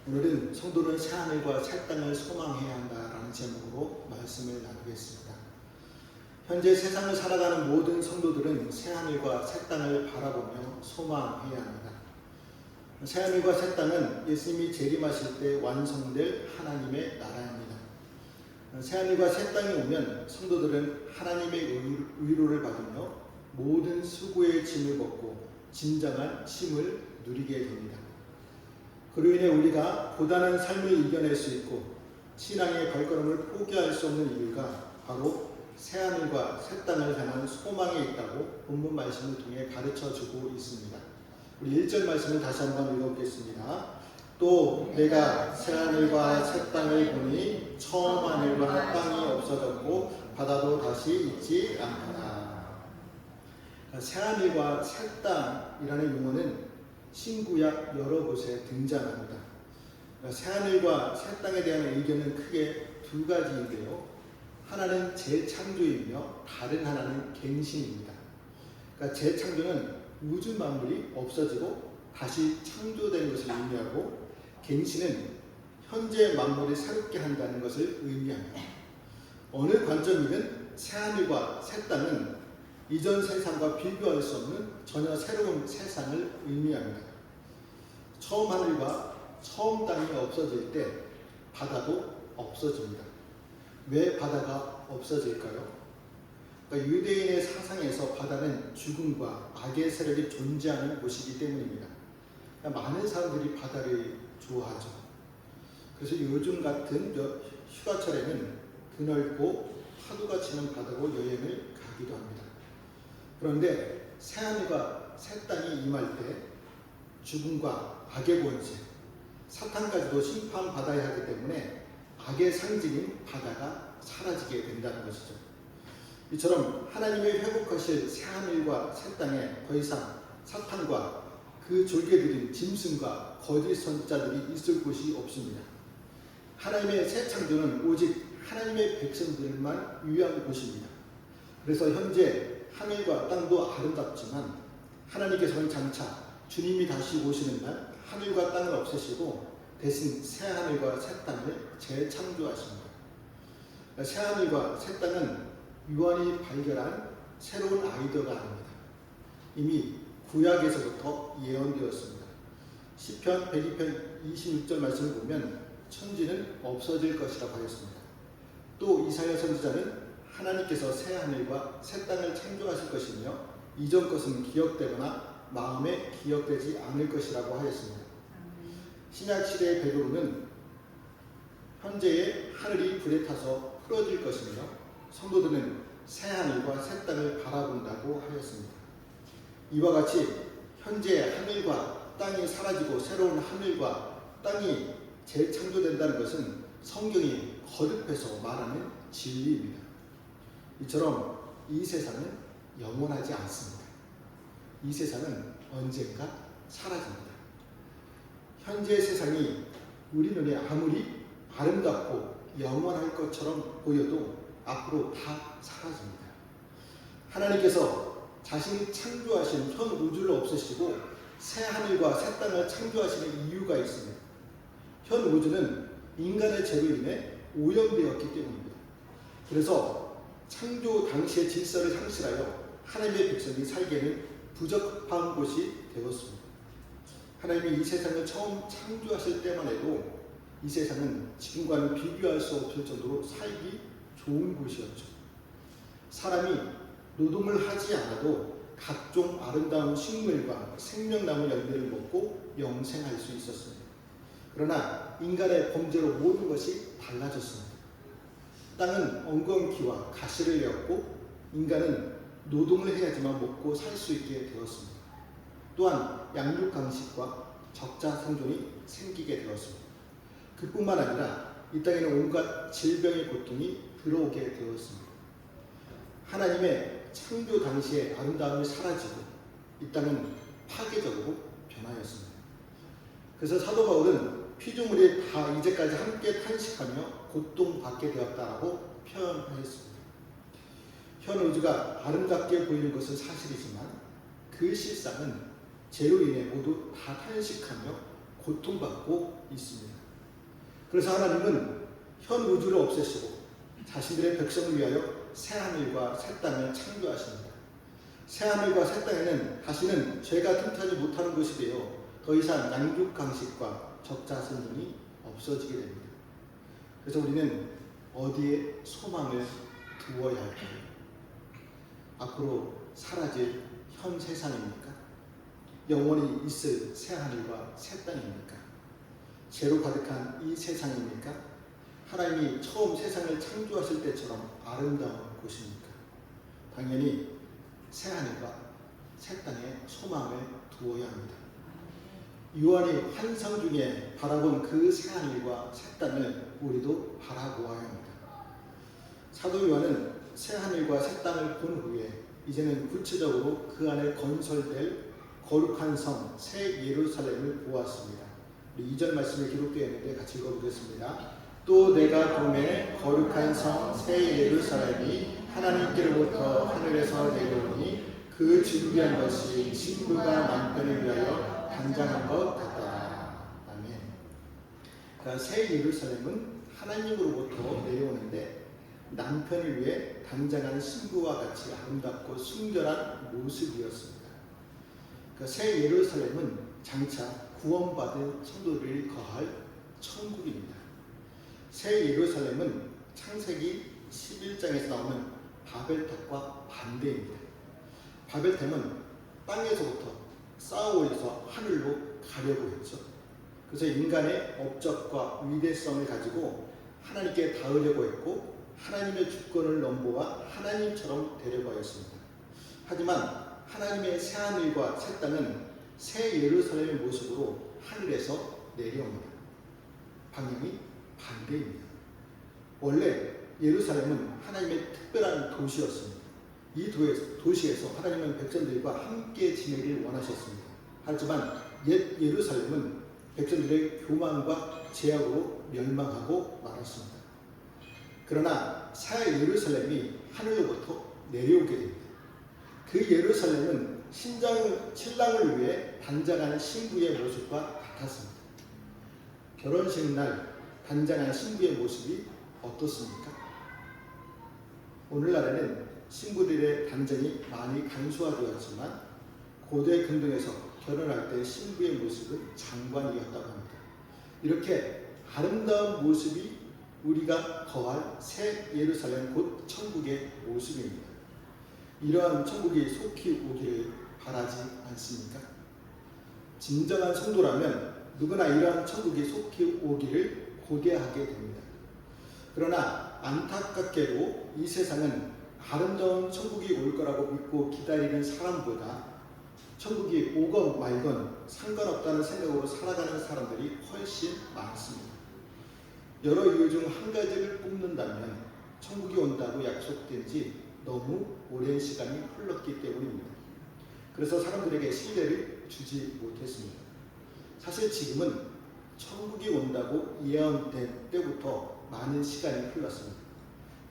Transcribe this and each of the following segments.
오늘은 성도는 새하늘과 새 땅을 소망해야 한다라는 제목으로 말씀을 나누겠습니다. 현재 세상을 살아가는 모든 성도들은 새하늘과 새 땅을 바라보며 소망해야 합니다. 새하늘과 새 땅은 예수님이 재림하실 때 완성될 하나님의 나라입니다. 새하늘과 새 땅이 오면 성도들은 하나님의 위로를 받으며 모든 수고의 짐을 벗고 진정한 쉼을 누리게 됩니다. 그로 인해 우리가 고단한 삶을 이겨낼 수 있고 신앙의 발걸음을 포기할 수 없는 이유가 바로 새하늘과 새 땅을 향한 소망에 있다고 본문 말씀을 통해 가르쳐주고 있습니다. 우리 1절 말씀을 다시 한번 읽어보겠습니다. 또 내가 새하늘과 새 땅을 보니 처음 하늘과 땅이 없어졌고 바다도 다시 있지 않더라. 새하늘과 새 땅이라는 용어는 신구약 여러 곳에 등장합니다. 새하늘과 새 땅에 대한 의견은 크게 두 가지인데요. 하나는 재창조이며 다른 하나는 갱신입니다. 그러니까 재창조는 우주 만물이 없어지고 다시 창조된 것을 의미하고, 갱신은 현재 만물을 새롭게 한다는 것을 의미합니다. 어느 관점이든 새하늘과 새 땅은 이전 세상과 비교할 수 없는 전혀 새로운 세상을 의미합니다. 처음 하늘과 처음 땅이 없어질 때 바다도 없어집니다. 왜 바다가 없어질까요? 그러니까 유대인의 사상에서 바다는 죽음과 악의 세력이 존재하는 곳이기 때문입니다. 그러니까 많은 사람들이 바다를 좋아하죠. 그래서 요즘 같은 휴가철에는 드넓고 파도가 치는 바다로 여행을 가기도 합니다. 그런데 새하늘과 새 땅이 임할 때 죽음과 악의 권세, 사탄까지도 심판받아야 하기 때문에 악의 상징인 바다가 사라지게 된다는 것이죠. 이처럼 하나님이 회복하실 새하늘과 새 땅에 더 이상 사탄과 그 졸개들인 짐승과 거짓 선자들이 있을 곳이 없습니다. 하나님의 새 창조는 오직 하나님의 백성들만 위한 곳입니다. 그래서 현재 하늘과 땅도 아름답지만 하나님께서는 장차 주님이 다시 오시는 날 하늘과 땅을 없애시고 대신 새 하늘과 새 땅을 재창조하십니다. 새 하늘과 새 땅은 요한이 발견한 새로운 아이디어가 아닙니다. 이미 구약에서부터 예언되었습니다. 시편 102편 26절 말씀을 보면 천지는 없어질 것이라고 하였습니다. 또 이사야 선지자는 하나님께서 새 하늘과 새 땅을 창조하실 것이며 이전 것은 기억되거나 마음에 기억되지 않을 것이라고 하였습니다. 신약 시대의 베드로는 현재의 하늘이 불에 타서 풀어질 것이며 성도들은 새 하늘과 새 땅을 바라본다고 하였습니다. 이와 같이 현재 하늘과 땅이 사라지고 새로운 하늘과 땅이 재창조된다는 것은 성경이 거듭해서 말하는 진리입니다. 이처럼 이 세상은 영원하지 않습니다. 이 세상은 언젠가 사라집니다. 현재 세상이 우리 눈에 아무리 아름답고 영원할 것처럼 보여도 앞으로 다 사라집니다. 하나님께서 자신이 창조하신 현 우주를 없애시고 새 하늘과 새 땅을 창조하시는 이유가 있습니다. 현 우주는 인간의 죄로 인해 오염되었기 때문입니다. 그래서 창조 당시의 질서를 상실하여 하나님의 백성이 살기에는 부적합한 곳이 되었습니다. 하나님이 이 세상을 처음 창조하실 때만 해도 이 세상은 지금과는 비교할 수 없을 정도로 살기 좋은 곳이었죠. 사람이 노동을 하지 않아도 각종 아름다운 식물과 생명나무 열매를 먹고 영생할 수 있었습니다. 그러나 인간의 범죄로 모든 것이 달라졌습니다. 땅은 엉겅퀴와 가시를 내었고 인간은 노동을 해야지만 먹고 살 수 있게 되었습니다. 또한 양육 강식과 적자 생존이 생기게 되었습니다. 그뿐만 아니라 이 땅에는 온갖 질병의 고통이 들어오게 되었습니다. 하나님의 창조 당시의 아름다움이 사라지고 이 땅은 파괴적으로 변하였습니다. 그래서 사도 바울은 피조물이 다 이제까지 함께 탄식하며 고통받게 되었다라고 표현하였습니다. 현 우주가 아름답게 보이는 것은 사실이지만 그 실상은 죄로 인해 모두 다 탄식하며 고통받고 있습니다. 그래서 하나님은 현 우주를 없애시고 자신들의 백성을 위하여 새하늘과 새 땅을 창조하십니다. 새하늘과 새 땅에는 다시는 죄가 틈타지 못하는 것이 되어 더 이상 양육강식과 적자생존이 없어지게 됩니다. 그래서 우리는 어디에 소망을 두어야 할까요? 앞으로 사라질 현 세상입니까? 영원히 있을 새하늘과 새 땅입니까? 죄로 가득한 이 세상입니까? 하나님이 처음 세상을 창조하실 때처럼 아름다운 곳입니까? 당연히 새하늘과 새 땅에 소망을 두어야 합니다. 요한이 환상 중에 바라본 그 새하늘과 새 땅을 우리도 바라보아야 합니다. 사도 요한은 새하늘과 새 땅을 본 후에 이제는 구체적으로 그 안에 건설될 거룩한 성 새 예루살렘을 보았습니다. 우리 2절 말씀에 기록되어 있는데 같이 읽어보겠습니다. 또 내가 보매 거룩한 성 새 예루살렘이 하나님께로부터 하늘에서 내려오니 그 준비한 것이 신부가 남편을 위하여 단장한 것 같다. 아멘. 그러니까 새 예루살렘은 하나님으로부터 내려오는데 남편을 위해 단장한 신부와 같이 아름답고 순결한 모습이었습니다. 그러니까 새 예루살렘은 장차 구원받은 성도들이 거할 천국입니다. 새 예루살렘은 창세기 11장에서 나오는 바벨탑과 반대입니다. 바벨탑은 땅에서부터 쌓아올려서 하늘로 가려고 했죠. 그래서 인간의 업적과 위대성을 가지고 하나님께 닿으려고 했고 하나님의 주권을 넘보아 하나님처럼 되려고 하였습니다. 하지만 하나님의 새하늘과 새 땅은 새 예루살렘의 모습으로 하늘에서 내려옵니다. 방향이 반대입니다. 원래 예루살렘은 하나님의 특별한 도시였습니다. 이 도시에서 하나님은 백성들과 함께 지내기를 원하셨습니다. 하지만 옛 예루살렘은 백성들의 교만과 제약으로 멸망하고 말았습니다. 그러나 새 예루살렘이 하늘로부터 내려오게 됩니다. 그 예루살렘은 신랑을 위해 단장한 신부의 모습과 같았습니다. 결혼식 날 단장한 신부의 모습이 어떻습니까? 오늘날에는 신부들의 단장이 많이 간소화되었지만 고대 근동에서 결혼할 때 신부의 모습은 장관이었다고 합니다. 이렇게 아름다운 모습이 우리가 거할 새 예루살렘 곧 천국의 모습입니다. 이러한 천국이 속히 오기를 바라지 않습니까? 진정한 성도라면 누구나 이러한 천국이 속히 오기를 고대하게 됩니다. 그러나 안타깝게도 이 세상은 아름다운 천국이 올 거라고 믿고 기다리는 사람보다 천국이 오건 말건 상관없다는 생각으로 살아가는 사람들이 훨씬 많습니다. 여러 이유 중 한 가지를 꼽는다면 천국이 온다고 약속된 지 너무 오랜 시간이 흘렀기 때문입니다. 그래서 사람들에게 신뢰를 주지 못했습니다. 사실 지금은 천국이 온다고 예언된 때부터 많은 시간이 흘렀습니다.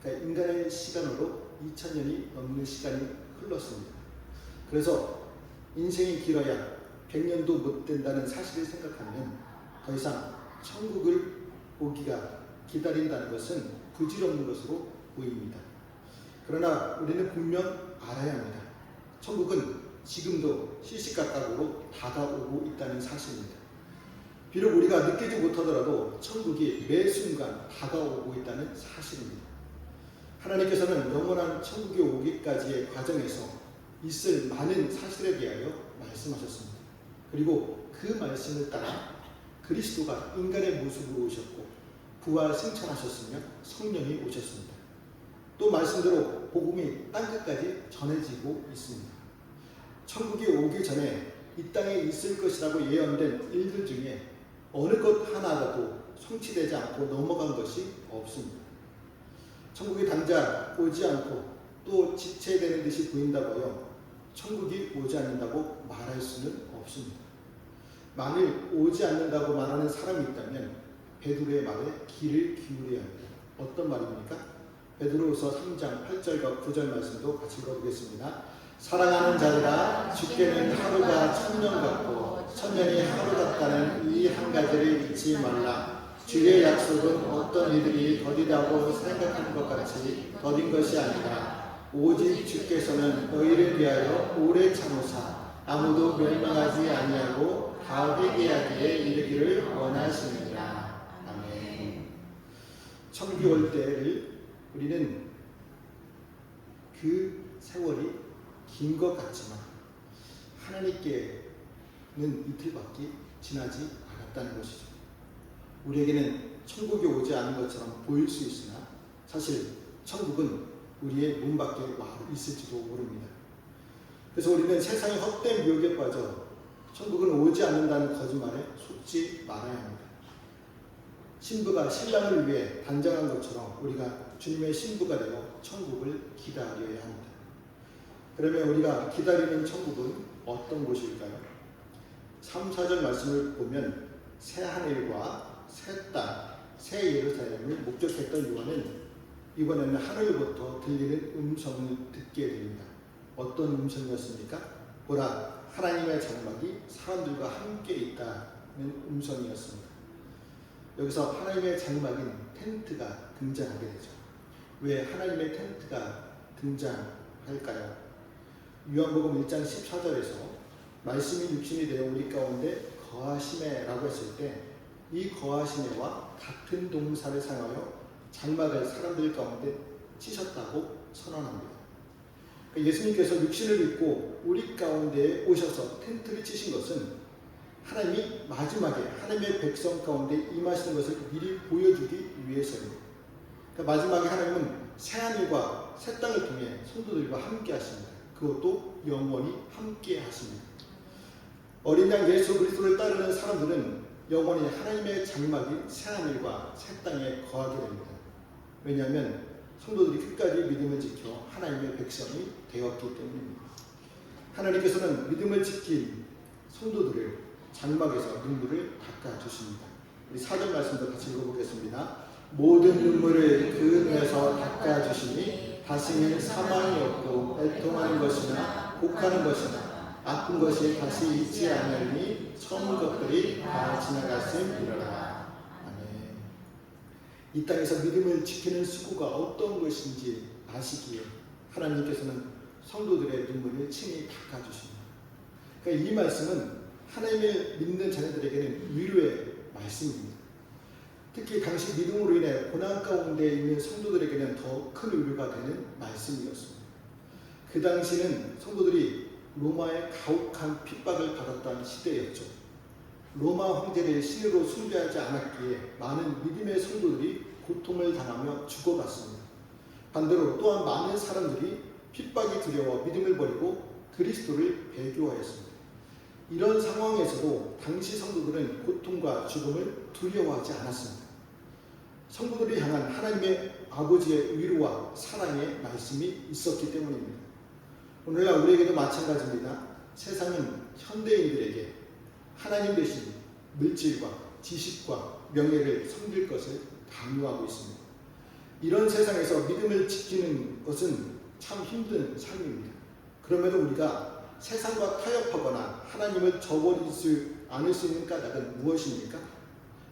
그러니까 인간의 시간으로 2000년이 넘는 시간이 흘렀습니다. 그래서 인생이 길어야 100년도 못 된다는 사실을 생각하면 더 이상 천국을 오기가 기다린다는 것은 부질없는 것으로 보입니다. 그러나 우리는 분명 알아야 합니다. 천국은 지금도 시시각각으로 다가오고 있다는 사실입니다. 비록 우리가 느끼지 못하더라도 천국이 매 순간 다가오고 있다는 사실입니다. 하나님께서는 영원한 천국이 오기까지의 과정에서 있을 많은 사실에 대하여 말씀하셨습니다. 그리고 그 말씀을 따라 그리스도가 인간의 모습으로 오셨고 부활 승천하셨으며 성령이 오셨습니다. 또 말씀대로 복음이 땅끝까지 전해지고 있습니다. 천국이 오기 전에 이 땅에 있을 것이라고 예언된 일들 중에 어느 것 하나라도 성취되지 않고 넘어간 것이 없습니다. 천국이 당장 오지 않고 또 지체되는 듯이 보인다고 하여 천국이 오지 않는다고 말할 수는 없습니다. 만일 오지 않는다고 말하는 사람이 있다면 베드로의 말에 귀를 기울여야 합니다. 어떤 말입니까? 베드로후서 3장 8절과 9절 말씀도 같이 읽어보겠습니다. 사랑하는 자들아, 주께는 하루가 1000년 같고 천년이 하루 같다는 이 한 가지를 잊지 말라. 주의 약속은 어떤 이들이 더디다고 생각하는 것 같이 더딘 것이 아니라 오직 주께서는 너희를 위하여 오래 참으사 아무도 멸망하지 아니하고 다 회개하기에 이르기를 원하시느니라. 아멘. 천국이 올 때를 우리는 그 세월이 긴 것 같지만 하나님께는 이틀밖에 지나지 않았다는 것이죠. 우리에게는 천국이 오지 않은 것처럼 보일 수 있으나 사실 천국은 우리의 문 밖에 와 있을지도 모릅니다. 그래서 우리는 세상의 헛된 유혹에 빠져 천국은 오지 않는다는 거짓말에 속지 말아야 합니다. 신부가 신랑을 위해 단장한 것처럼 우리가 주님의 신부가 되어 천국을 기다려야 합니다. 그러면 우리가 기다리는 천국은 어떤 곳일까요? 3, 4절 말씀을 보면 새 하늘과 새 땅, 새 예루살렘을 목격했던 요한은 이번에는 하늘로부터 들리는 음성을 듣게 됩니다. 어떤 음성이었습니까? 보라, 하나님의 장막이 사람들과 함께 있다는 음성이었습니다. 여기서 하나님의 장막인 텐트가 등장하게 되죠. 왜 하나님의 텐트가 등장할까요? 요한복음 1장 14절에서 말씀이 육신이 되어 우리 가운데 거하시매라고 했을 때 이 거하시매와 같은 동사를 사용하여 장막을 사람들 가운데 치셨다고 선언합니다. 그러니까 예수님께서 육신을 입고 우리 가운데 오셔서 텐트를 치신 것은 하나님이 마지막에 하나님의 백성 가운데 임하시는 것을 미리 보여주기 위해서입니다. 그러니까 마지막에 하나님은 새하늘과 새 땅을 통해 성도들과 함께 하십니다. 그것도 영원히 함께 하십니다. 어린 양 예수 그리스도를 따르는 사람들은 영원히 하나님의 장막인 새하늘과 새 땅에 거하게 됩니다. 왜냐하면 성도들이 끝까지 믿음을 지켜 하나님의 백성이 되었기 때문입니다. 하나님께서는 믿음을 지킨 성도들을 장막에서 눈물을 닦아주십니다. 우리 4절 말씀도 같이 읽어보겠습니다. 모든 눈물을 그 눈에서 닦아주시니 다시는 사망이 없고 애통하는 것이나 곡하는 것이나 아픈 것이 다시 있지 아니하니 처음 것들이 다 지나갔음이로라. 아멘. 이 땅에서 믿음을 지키는 수고가 어떤 것인지 아시기에 하나님께서는 성도들의 눈물을 친히 닦아주십니다. 그러니까 이 말씀은 하나님을 믿는 자녀들에게는 위로의 말씀입니다. 특히 당시 믿음으로 인해 고난 가운데 있는 성도들에게는 더 큰 위로가 되는 말씀이었습니다. 그 당시는 성도들이 로마의 가혹한 핍박을 받았던 시대였죠. 로마 황제를 신으로 숭배하지 않았기에 많은 믿음의 성도들이 고통을 당하며 죽어갔습니다. 반대로 또한 많은 사람들이 핍박이 두려워 믿음을 버리고 그리스도를 배교하였습니다. 이런 상황에서도 당시 성도들은 고통과 죽음을 두려워하지 않았습니다. 성도들이 향한 하나님의 아버지의 위로와 사랑의 말씀이 있었기 때문입니다. 오늘날 우리에게도 마찬가지입니다. 세상은 현대인들에게 하나님 대신 물질과 지식과 명예를 섬길 것을 강요하고 있습니다. 이런 세상에서 믿음을 지키는 것은 참 힘든 삶입니다. 그럼에도 우리가 세상과 타협하거나 하나님을 저버리지 않을 수 있는 까닭은 무엇입니까?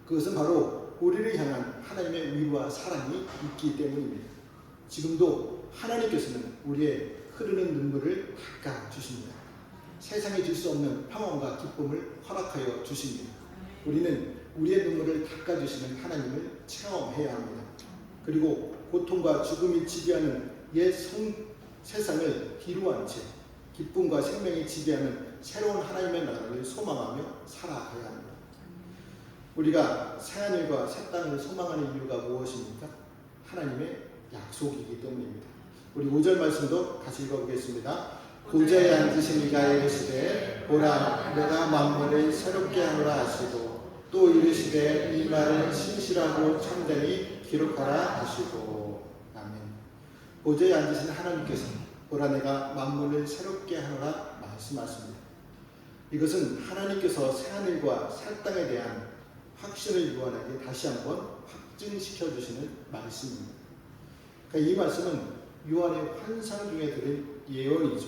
그것은 바로 우리를 향한 하나님의 위로와 사랑이 있기 때문입니다. 지금도 하나님께서는 우리의 흐르는 눈물을 닦아주십니다. 세상에 줄 수 없는 평안과 기쁨을 허락하여 주십니다. 우리는 우리의 눈물을 닦아주시는 하나님을 체험해야 합니다. 그리고 고통과 죽음이 지배하는 옛 세상을 뒤로한 채 기쁨과 생명이 지배하는 새로운 하나님의 나라를 소망하며 살아가야 합니다. 우리가 새하늘과 새 땅을 소망하는 이유가 무엇입니까? 하나님의 약속이기 때문입니다. 우리 5절 말씀도 같이 읽어보겠습니다. 보좌에 앉으신 이가 이르시되 보라 내가 만물을 새롭게 하노라 하시고 또 이르시되 이 말은 신실하고 참되니 기록하라 하시고. 아멘. 보좌에 앉으신 하나님께서 보라 내가 만물을 새롭게 하노라 말씀하십니다. 이것은 하나님께서 새하늘과 새 땅에 대한 확신을 유한하게 다시 한번 확증시켜 주시는 말씀입니다. 그러니까 이 말씀은 요한의 환상 중에 들은 예언이죠.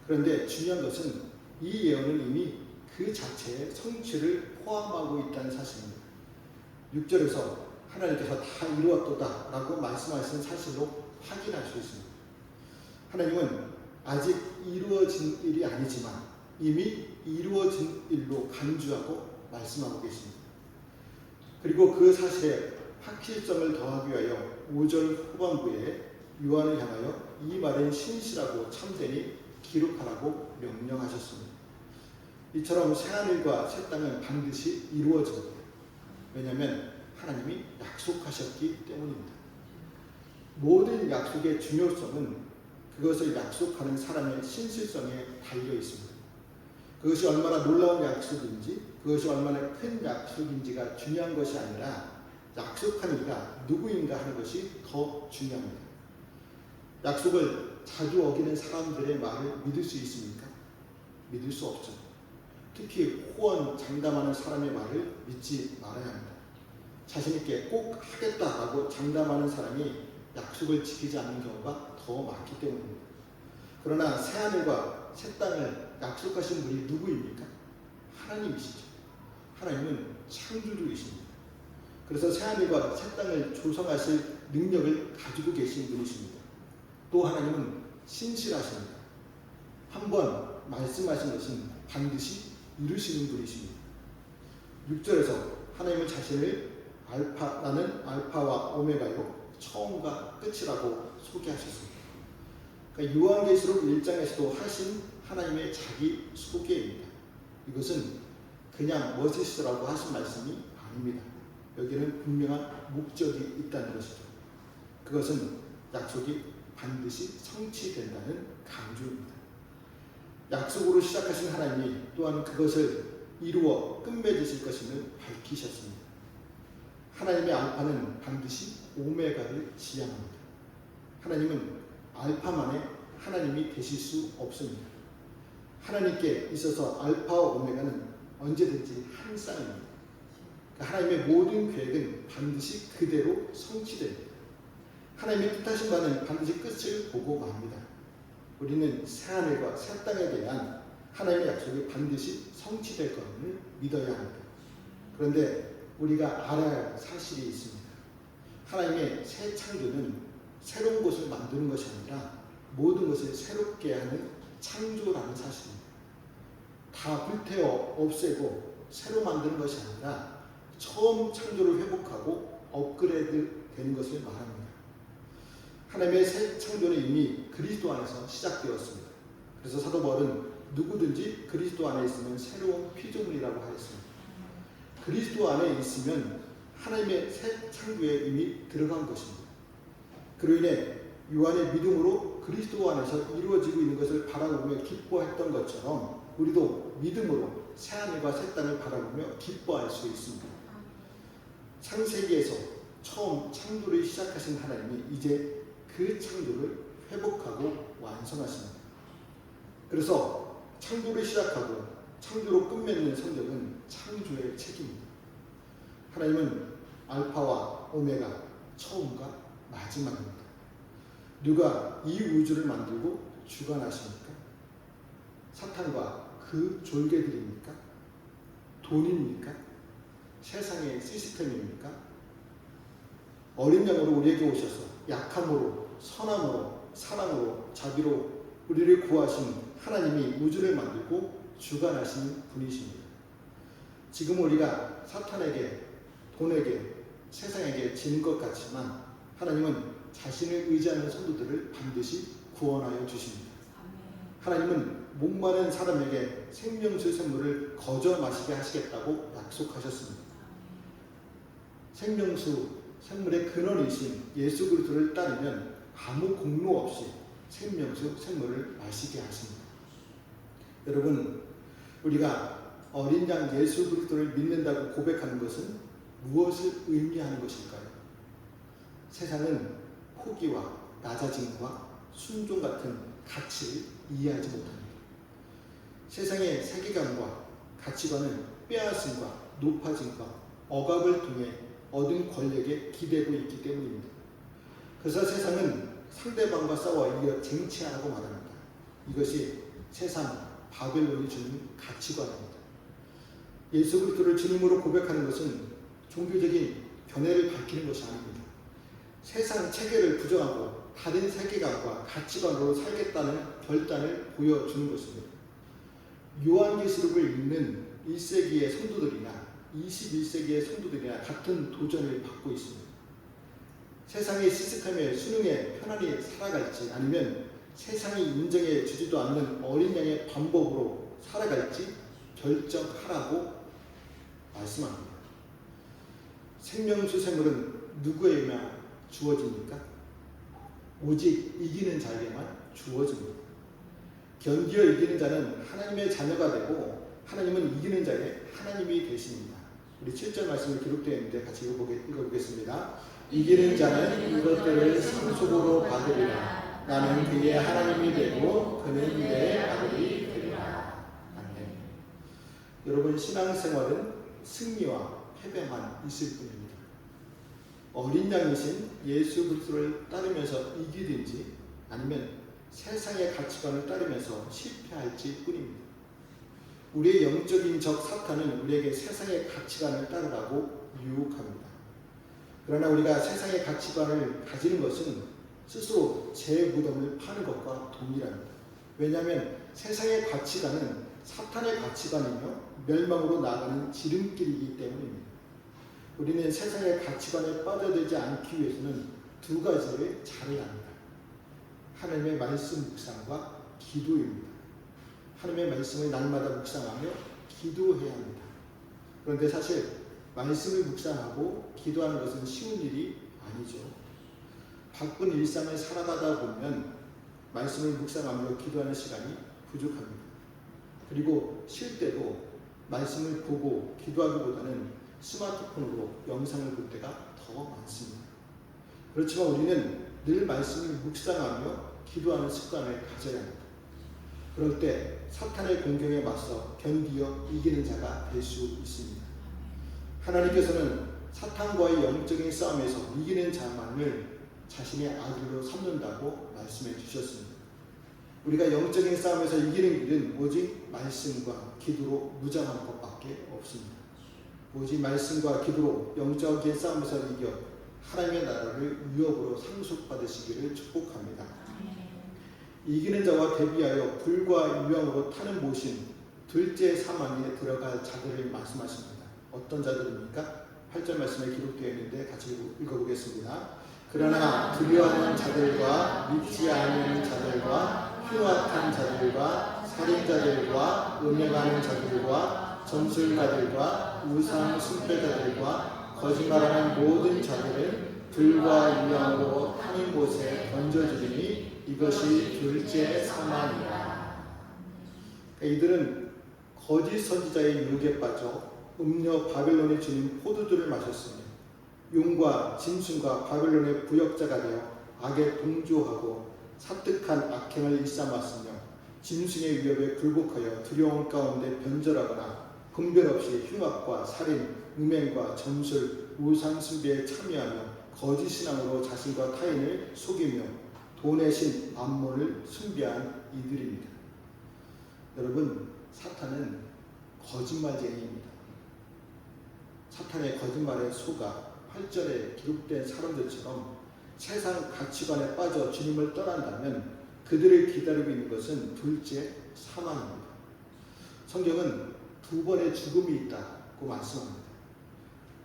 그런데 중요한 것은 이 예언은 이미 그 자체의 성취를 포함하고 있다는 사실입니다. 6절에서 하나님께서 다 이루었도다 라고 말씀하신 사실로 확인할 수 있습니다. 하나님은 아직 이루어진 일이 아니지만 이미 이루어진 일로 간주하고 말씀하고 계십니다. 그리고 그 사실에 확실성을 더하기 위하여 5절 후반부에 요한을 향하여 이 말은 신실하고 참되니 기록하라고 명령하셨습니다. 이처럼 새하늘과 새 땅은 반드시 이루어집니다. 왜냐하면 하나님이 약속하셨기 때문입니다. 모든 약속의 중요성은 그것을 약속하는 사람의 신실성에 달려 있습니다. 그것이 얼마나 놀라운 약속인지, 그것이 얼마나 큰 약속인지가 중요한 것이 아니라 약속한 이가 누구인가 하는 것이 더 중요합니다. 약속을 자주 어기는 사람들의 말을 믿을 수 있습니까? 믿을 수 없죠. 특히 호언 장담하는 사람의 말을 믿지 말아야 합니다. 자신 있게 꼭 하겠다라고 장담하는 사람이 약속을 지키지 않는 경우가 더 많기 때문입니다. 그러나 새하늘과 새 땅을 약속하신 분이 누구입니까? 하나님이시죠. 하나님은 창조주이십니다. 그래서 새하늘과 새 땅을 조성하실 능력을 가지고 계신 분이십니다. 또 하나님은 신실하십니다. 한번 말씀하신 것은 반드시 이루시는 분이십니다. 6절에서 하나님은 자신을 나는 알파와 오메가요 처음과 끝이라고 소개하셨습니다. 그러니까 요한계시록 1장에서도 하신 하나님의 자기 소개입니다. 이것은 그냥 멋있으라고 하신 말씀이 아닙니다. 여기는 분명한 목적이 있다는 것이죠. 그것은 약속이 반드시 성취된다는 강조입니다. 약속으로 시작하신 하나님이 또한 그것을 이루어 끝맺으실 것임을 밝히셨습니다. 하나님의 알파는 반드시 오메가를 지향합니다. 하나님은 알파만에 하나님이 되실 수 없습니다. 하나님께 있어서 알파와 오메가는 언제든지 한 쌍입니다. 하나님의 모든 계획은 반드시 그대로 성취됩니다. 하나님의 뜻하신 바는 반드시 끝을 보고 맙니다. 우리는 새하늘과 새 땅에 대한 하나님의 약속이 반드시 성취될 것을 믿어야 합니다. 그런데 우리가 알아야 할 사실이 있습니다. 하나님의 새 창조는 새로운 것을 만드는 것이 아니라 모든 것을 새롭게 하는 창조라는 사실입니다. 다 불태워 없애고 새로 만드는 것이 아니라 처음 창조를 회복하고 업그레이드 되는 것을 말합니다. 하나님의 새 창조는 이미 그리스도 안에서 시작되었습니다. 그래서 사도 바울은 누구든지 그리스도 안에 있으면 새로운 피조물이라고 하였습니다. 그리스도 안에 있으면 하나님의 새 창조에 이미 들어간 것입니다. 그로 인해 요한의 믿음으로 그리스도 안에서 이루어지고 있는 것을 바라보며 기뻐했던 것처럼 우리도 믿음으로 새하늘과 새 땅을 바라보며 기뻐할 수 있습니다. 창세기에서 처음 창조를 시작하신 하나님이 이제 그 창조를 회복하고 완성하십니다. 그래서 창조를 시작하고 창조로 끝맺는 성경은 창조의 책입니다. 하나님은 알파와 오메가, 처음과 마지막입니다. 누가 이 우주를 만들고 주관하십니까? 사탄과 그 졸개들입니까? 돈입니까? 세상의 시스템입니까? 어린 양으로 우리에게 오셔서 약함으로, 선함으로, 사랑으로, 자비로 우리를 구하신 하나님이 우주를 만들고 주관하시는 분이십니다. 지금 우리가 사탄에게, 돈에게, 세상에게 지는 것 같지만 하나님은 자신을 의지하는 성도들을 반드시 구원하여 주십니다. 하나님은 목마른 사람에게 생명수 샘물을 거저 마시게 하시겠다고 약속하셨습니다. 생명수 샘물의 근원이신 예수 그리스도를 따르면 아무 공로 없이 생명수 샘물을 마시게 하십니다. 여러분, 우리가 어린 양 예수 그리스도를 믿는다고 고백하는 것은 무엇을 의미하는 것일까요? 세상은 포기와 낮아짐과 순종 같은 가치를 이해하지 못합니다. 세상의 세계관과 가치관은 빼앗음과 높아짐과 억압을 통해 얻은 권력에 기대고 있기 때문입니다. 그래서 세상은 상대방과 싸워 이어 쟁취하라고 말합니다. 이것이 세상 바벨론이 주는 가치관입니다. 예수 그리스도를 주님으로 고백하는 것은 종교적인 견해를 밝히는 것이 아닙니다. 세상 체계를 부정하고 다른 세계관과 가치관으로 살겠다는 결단을 보여주는 것입니다. 요한계시록을 읽는 1세기의 성도들이나 21세기의 성도들이나 같은 도전을 받고 있습니다. 세상의 시스템에 순응해 편안히 살아갈지 아니면 세상이 인정해 주지도 않는 어린 양의 방법으로 살아갈지 결정하라고 말씀합니다. 생명수생물은 누구에게만 주어집니까? 오직 이기는 자에게만 주어집니다. 견디어 이기는 자는 하나님의 자녀가 되고 하나님은 이기는 자의 하나님이 되십니다. 우리 7절 말씀이 기록되어 있는데 같이 읽어보겠습니다. 이기는 자는 이것들을 상속으로 받으리라. 나는 그의 하나님이 되고 그는 내 아들이 되리라. 아멘. 여러분, 신앙생활은 승리와 패배만 있을 뿐입니다. 어린 양이신 예수 그리스도를 따르면서 이기든지 아니면 세상의 가치관을 따르면서 실패할지 뿐입니다. 우리의 영적인 적 사탄은 우리에게 세상의 가치관을 따르라고 유혹합니다. 그러나 우리가 세상의 가치관을 가지는 것은 스스로 제 무덤을 파는 것과 동일합니다. 왜냐하면 세상의 가치관은 사탄의 가치관이며 멸망으로 나아가는 지름길이기 때문입니다. 우리는 세상의 가치관에 빠져들지 않기 위해서는 두 가지를 잘해야 합니다. 하나님의 말씀 묵상과 기도입니다. 하나님의 말씀을 날마다 묵상하며 기도해야 합니다. 그런데 사실 말씀을 묵상하고 기도하는 것은 쉬운 일이 아니죠. 바쁜 일상을 살아가다 보면 말씀을 묵상하며 기도하는 시간이 부족합니다. 그리고 쉴 때도 말씀을 보고 기도하기보다는 스마트폰으로 영상을 볼 때가 더 많습니다. 그렇지만 우리는 늘 말씀을 묵상하며 기도하는 습관을 가져야 합니다. 그럴 때 사탄의 공격에 맞서 견디어 이기는 자가 될 수 있습니다. 하나님께서는 사탄과의 영적인 싸움에서 이기는 자만을 자신의 아들로 삼는다고 말씀해 주셨습니다. 우리가 영적인 싸움에서 이기는 길은 오직 말씀과 기도로 무장하는 것밖에 없습니다. 오직 말씀과 기도로 영적인 싸움에서 이겨 하나님의 나라를 위협으로 상속받으시기를 축복합니다. 이기는 자와 대비하여 불과 유황으로 타는 모신 둘째 사망에 들어갈 자들을 말씀하십니다. 어떤 자들입니까? 8절 말씀에 기록되어 있는데 같이 읽어보겠습니다. 그러나 두려워하는 자들과 믿지 않는 자들과 흉악한 자들과 살인자들과 음행하는 자들과 점술가들과 우상 숭배자들과 거짓말하는 모든 자들은 불과 유황으로 타는 곳에 던져주리니 이것이 둘째 사망이라. 이들은 거짓 선지자의 유혹에 빠져 음녀 바벨론이 주는 포도주를 마셨으며 용과 짐승과 바벨론의 부역자가 되어 악에 동조하고 사특한 악행을 일삼았으며 짐승의 위협에 굴복하여 두려움 가운데 변절하거나 분별 없이 흉악과 살인, 음행과 점술, 우상 숭배에 참여하며 거짓 신앙으로 자신과 타인을 속이며 돈의 신 암몬을 숭배한 이들입니다. 여러분, 사탄은 거짓말쟁이입니다. 사탄의 거짓말에 속아 8절에 기록된 사람들처럼 세상 가치관에 빠져 주님을 떠난다면 그들을 기다리고 있는 것은 둘째 사망입니다. 성경은 두 번의 죽음이 있다고 말씀합니다.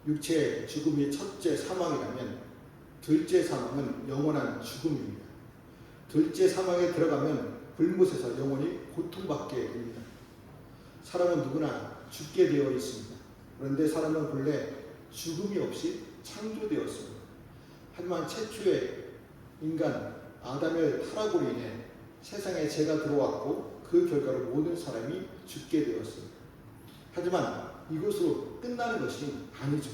육체의 죽음이 첫째 사망이라면 둘째 사망은 영원한 죽음입니다. 둘째 사망에 들어가면 불못에서 영원히 고통받게 됩니다. 사람은 누구나 죽게 되어 있습니다. 그런데 사람은 본래 죽음이 없이 창조되었습니다. 하지만 최초의 인간 아담의 타락으로 인해 세상에 죄가 들어왔고 그 결과로 모든 사람이 죽게 되었습니다. 하지만 이것으로 끝나는 것이 아니죠.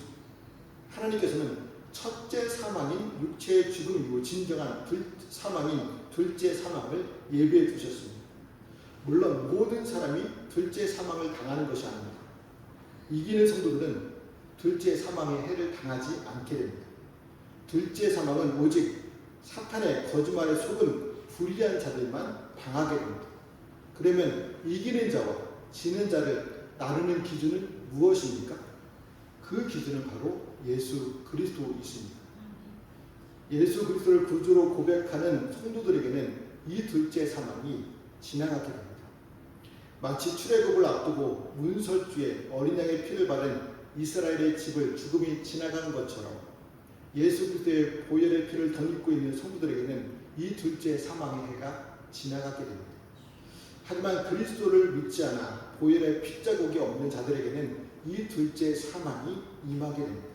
하나님께서는 첫째 사망인 육체의 죽음 이후 진정한 사망인 둘째 사망을 예비해 두셨습니다. 물론 모든 사람이 둘째 사망을 당하는 것이 아닙니다. 이기는 성도들은 둘째 사망의 해를 당하지 않게 됩니다. 둘째 사망은 오직 사탄의 거짓말에 속은 불의한 자들만 당하게 됩니다. 그러면 이기는 자와 지는 자를 나누는 기준은 무엇입니까? 그 기준은 바로 예수 그리스도이십니다. 예수 그리스도를 구주로 고백하는 성도들에게는 이 둘째 사망이 지나가게 됩니다. 마치 출애굽을 앞두고 문설주에 어린 양의 피를 바른 이스라엘의 집을 죽음이 지나간 것처럼 예수 그리스도의 보혈의 피를 덧입고 있는 성도들에게는 이 둘째 사망의 해가 지나가게 됩니다. 하지만 그리스도를 믿지 않아 보혈의 핏자국이 없는 자들에게는 이 둘째 사망이 임하게 됩니다.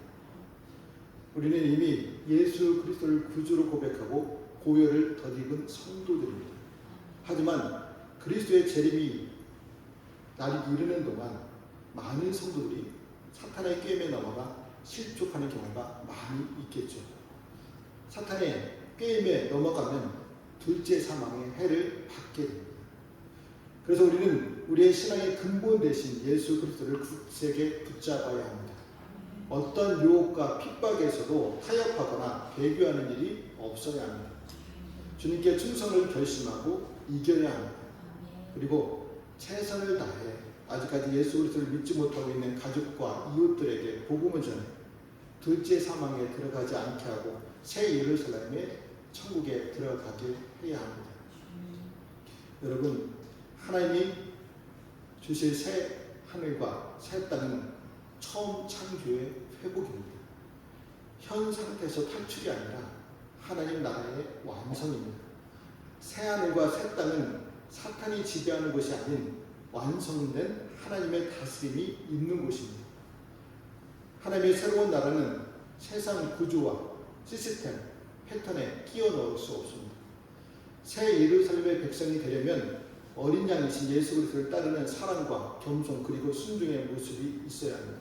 우리는 이미 예수 그리스도를 구주로 고백하고 보혈을 덧입은 성도들입니다. 하지만 그리스도의 재림이 날이 이르는 동안 많은 성도들이 사탄의 게임에 넘어가 실족하는 경우가 많이 있겠죠. 사탄의 게임에 넘어가면 둘째 사망의 해를 받게 됩니다. 그래서 우리는 우리의 신앙의 근본 대신 예수 그리스도를 굳세게 붙잡아야 합니다. 어떤 유혹과 핍박에서도 타협하거나 배교하는 일이 없어야 합니다. 주님께 충성을 결심하고 이겨야 합니다. 그리고 최선을 다해 아직까지 예수 그리스도를 믿지 못하고 있는 가족과 이웃들에게 복음을 전해 둘째 사망에 들어가지 않게 하고 새 예루살렘의 천국에 들어가게 해야 합니다. 여러분, 하나님이 주실 새 하늘과 새 땅은 처음 창조의 회복입니다. 현 상태에서 탈출이 아니라 하나님 나라의 완성입니다. 새 하늘과 새 땅은 사탄이 지배하는 것이 아닌 완성된 하나님의 다스림이 있는 곳입니다. 하나님의 새로운 나라는 세상 구조와 시스템, 패턴에 끼워 넣을 수 없습니다. 새 예루살렘의 백성이 되려면 어린 양이신 예수 그리스도를 따르는 사랑과 겸손 그리고 순종의 모습이 있어야 합니다.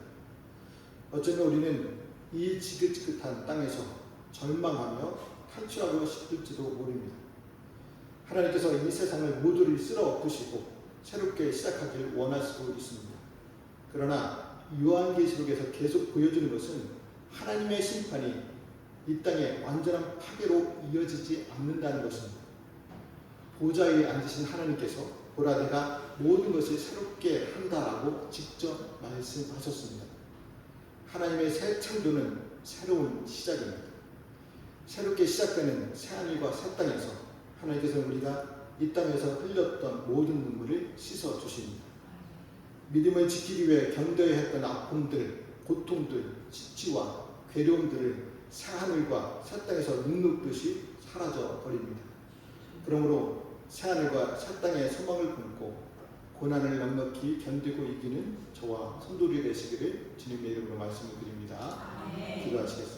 어쩌면 우리는 이 지긋지긋한 땅에서 절망하며 탈출하고 싶을지도 모릅니다. 하나님께서 이 세상을 모두를 쓸어 엎으시고 새롭게 시작하길 원할 수도 있습니다. 그러나 요한계시록에서 계속 보여주는 것은 하나님의 심판이 이 땅의 완전한 파괴로 이어지지 않는다는 것입니다. 보좌에 앉으신 하나님께서 보라 내가 모든 것을 새롭게 한다라고 직접 말씀하셨습니다. 하나님의 새 창조는 새로운 시작입니다. 새롭게 시작되는 새하늘과 새 땅에서 하나님께서 우리가 이 땅에서 흘렸던 모든 눈물을 씻어 주십니다. 믿음을 지키기 위해 견뎌야 했던 아픔들, 고통들, 지치와 괴로움들을 새하늘과 새 땅에서 눈눕듯이 사라져 버립니다. 그러므로 새하늘과 새 땅의 소망을 품고 고난을 넉넉히 견디고 이기는 저와 성도들이 되시기를 주님의 이름으로 말씀을 드립니다. 기도하시겠습니다.